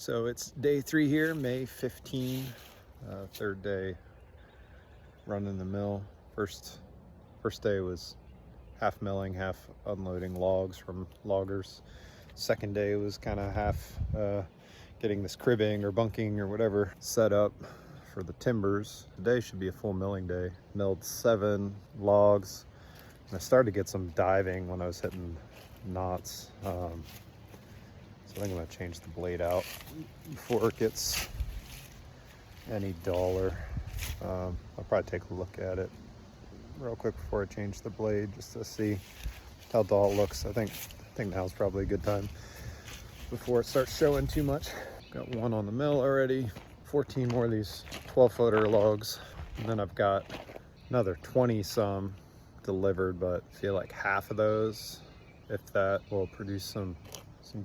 So it's day 3 here, May 15, third day running the mill. First day was half milling, half unloading logs from loggers. Second day was kind of half getting this cribbing or bunking or whatever set up for the timbers. Today should be a full milling day. Milled 7 logs, and I started to get some diving when I was hitting knots. So I think I'm gonna change the blade out before it gets any duller. I'll probably take a look at it real quick before I change the blade, just to see how dull it looks. I think now's probably a good time before it starts showing too much. Got 1 on the mill already, 14 more of these 12-footer logs, and then I've got another 20 some delivered, but I feel like half of those, if that, will produce some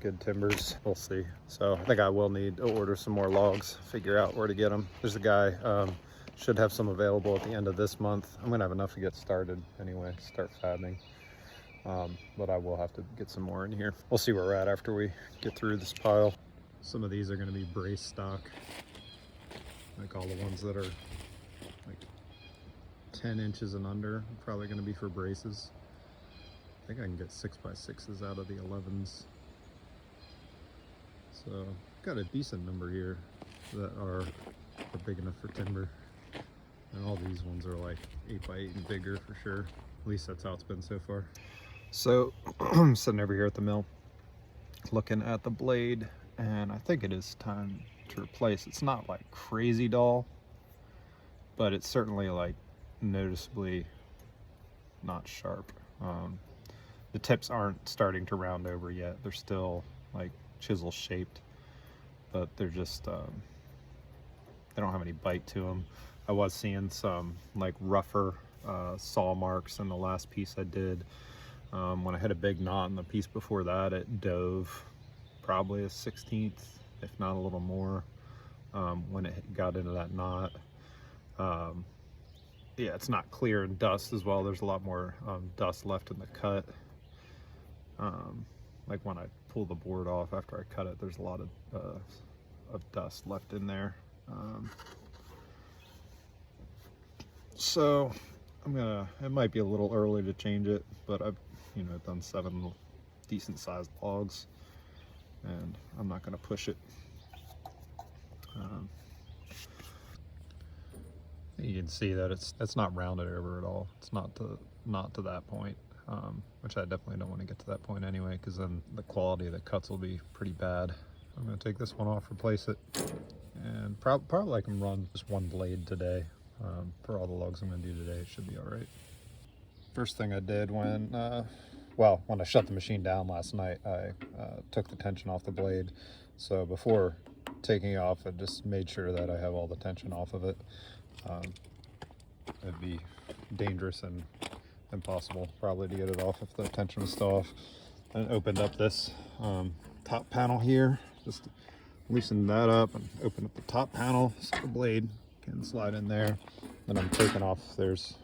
good timbers. We'll see. So I think I will need to order some more logs, figure out where to get them. There's a guy, should have some available at the end of this month. I'm gonna have enough to get started anyway, start fabbing. But I will have to get some more in here. We'll see where we're at after we get through this pile. Some of these are gonna be brace stock, like all the ones that are like 10 inches and under, probably gonna be for braces. I think I can get 6x6s out of the 11s. So got a decent number here that are big enough for timber. And all these ones are like 8x8 and bigger for sure. At least that's how it's been so far. So I'm sitting over here at the mill, looking at the blade, and I think it is time to replace. It's not like crazy dull, but it's certainly like noticeably not sharp. The tips aren't starting to round over yet. They're still like chisel shaped, but they're just they don't have any bite to them. I was seeing some like rougher saw marks in the last piece I did. When I hit a big knot in the piece before that, it dove probably a 1/16, if not a little more, when it got into that knot. Yeah, it's not clear in dust as well. There's a lot more dust left in the cut. Like when I pull the board off after I cut it, there's a lot of dust left in there. So it might be a little early to change it, but I've done 7 decent sized logs, and I'm not gonna push it. You can see that it's not rounded over at all. It's not to that point. Which I definitely don't want to get to that point anyway, because then the quality of the cuts will be pretty bad. I'm going to take this one off, replace it, and probably I can run just 1 blade today. For all the logs I'm going to do today, it should be all right. First thing I did when I shut the machine down last night, I took the tension off the blade. So before taking it off, I just made sure that I have all the tension off of it. It'd be dangerous and impossible probably to get it off if the tension was still off. And opened up this top panel here, just loosened that up and opened up the top panel so the blade can slide in there. Then I'm taking off, there's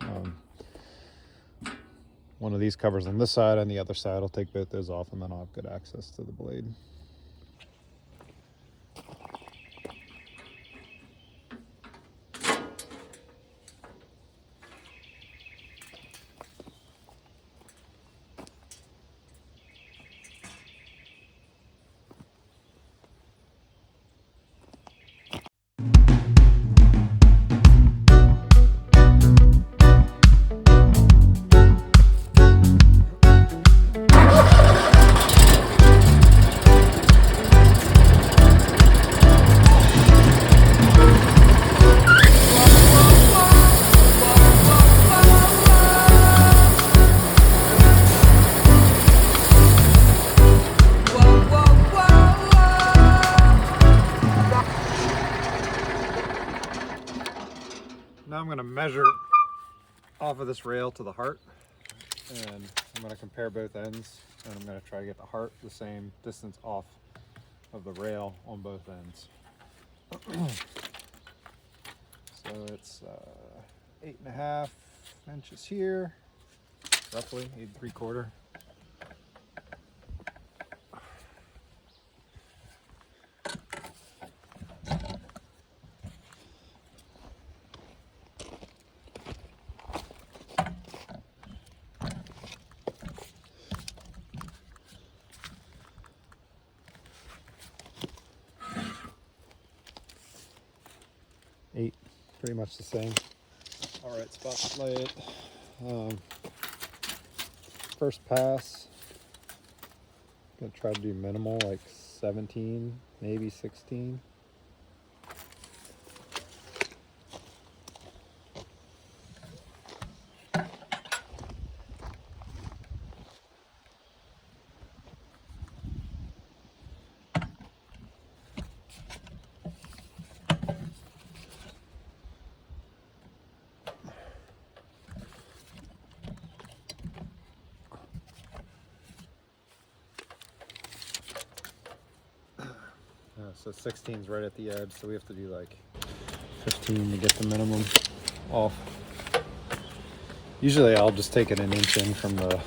one of these covers on this side, on the other side I'll take both those off, and then I'll have good access to the blade. Now I'm going to measure off of this rail to the heart, and I'm going to compare both ends, and I'm going to try to get the heart the same distance off of the rail on both ends. So it's 8.5 inches here, roughly 8 3/4. 8, pretty much the same. All right, spot to lay it. First pass, gonna try to do minimal, like 17, maybe 16. So 16's right at the edge, so we have to do like 15 to get the minimum off. Usually I'll just take it an inch in from the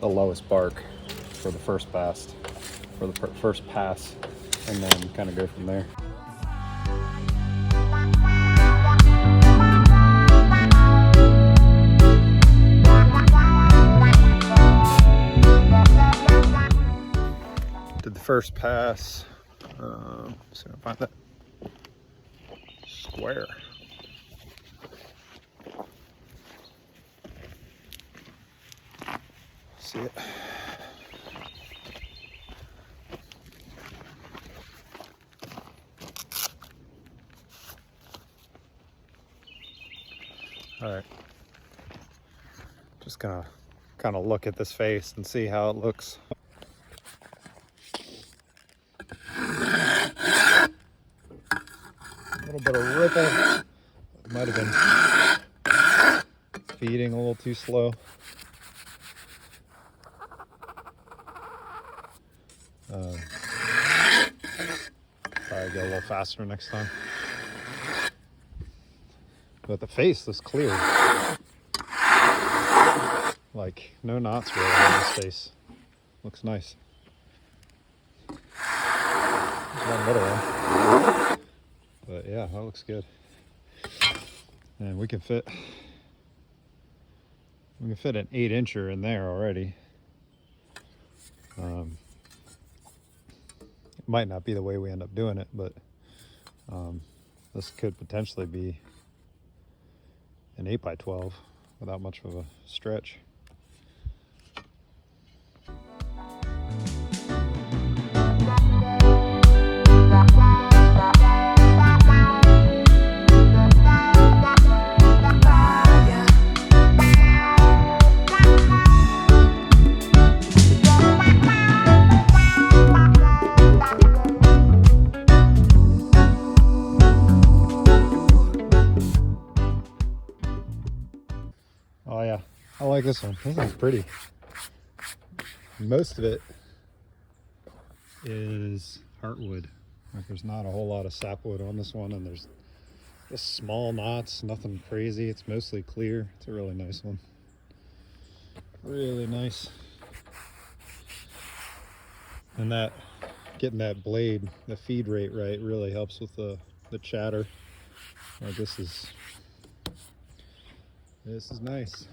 lowest bark for the first pass, and then kind of go from there. Did the first pass. So I find that square. See it? All right. Just gonna kind of look at this face and see how it looks. A little bit of ripple. Might have been feeding a little too slow. Probably go a little faster next time. But the face looks clear. Like no knots really on this face. Looks nice. There's one little one. But yeah, that looks good. And we can fit an 8-incher in there already. It might not be the way we end up doing it, but this could potentially be an 8x12 without much of a stretch. Oh yeah, I like this one. This one's pretty. Most of it is heartwood. Like there's not a whole lot of sapwood on this one, and there's just small knots, nothing crazy. It's mostly clear. It's a really nice one. Really nice. And that, getting that blade, the feed rate right, really helps with the chatter. Like this is nice.